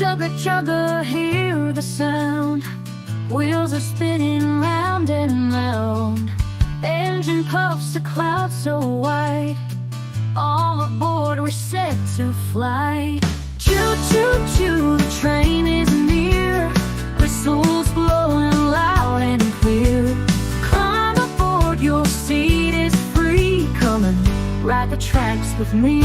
Chugga chugga, hear the sound. Wheels are spinning round and round. Engine puffs a cloud so wide. All aboard, we're set to fly. Choo choo choo, the train is near. Whistles blowing loud and clear. Climb aboard, your seat is free. Come and ride the tracks with me.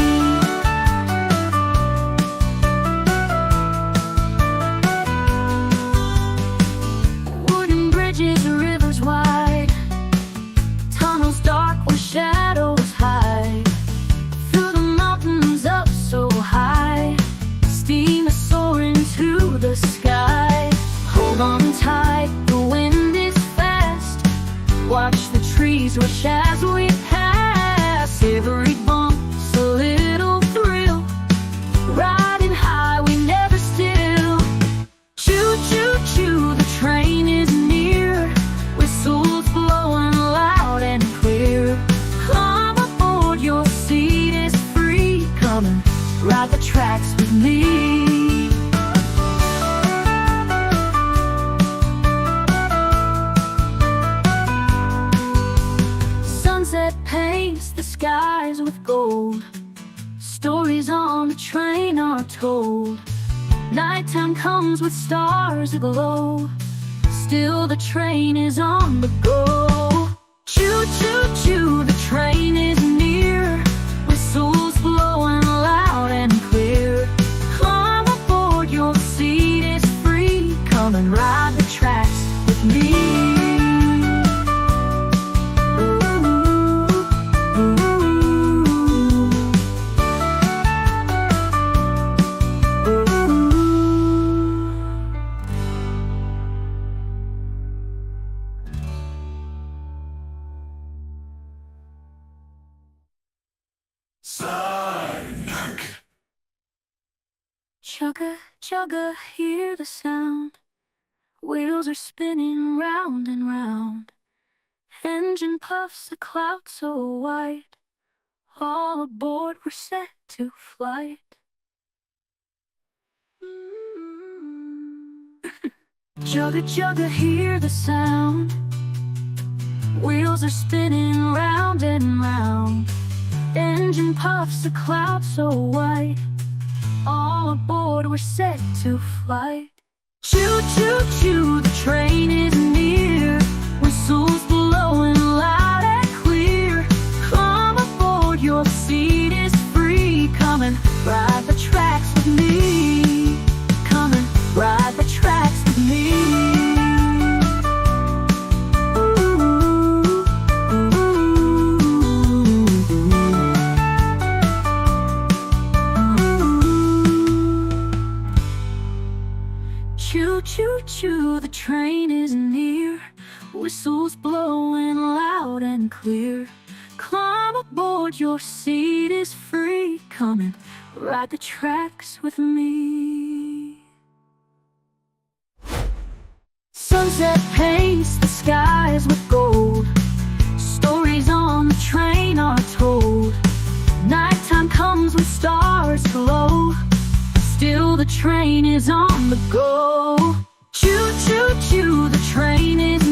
Wooden bridges, rivers wide. Tunnels dark where shadows hide. Through the mountains up so high. Steam is soaring to the sky. Hold on tight, the wind is fast. Watch the trees rush as we pass. Every bump's a little thrill. Riding high, we never still. Choo choo choo, the train is near. Whistles blowing loud and clear. Climb aboard, your seat is free. Come and ride the tracks with me. Sunset paints the skies with gold. Stories on the train are told. Nighttime comes with stars aglow. Still the train is on the go. Choo choo choo, the train is near. Whistles blowing loud and clear. Climb aboard, your seat is free. Come and ride the tracks with me. Chugga chugga, hear the sound. Wheels are spinning round and round. Engine puffs a cloud so wide. All aboard, we're set to flight. Chugga chugga, hear the sound. Wheels are spinning round and round. Engine puffs a cloud so wide. All aboard, we're set to flight. Choo choo choo, the train is near. Whistles blowing loud and clear. Come aboard, your seat is free. Come and ride the tracks with me. Come and ride the tracks with me. Choo choo choo, the train is near. Whistles blowing loud and clear. Climb aboard, your seat is free. Come and ride the tracks with me. Sunset paints the skies with gold. Stories on the train are told. Nighttime comes with stars glow. Still the train is on the go. Choo choo choo, the train is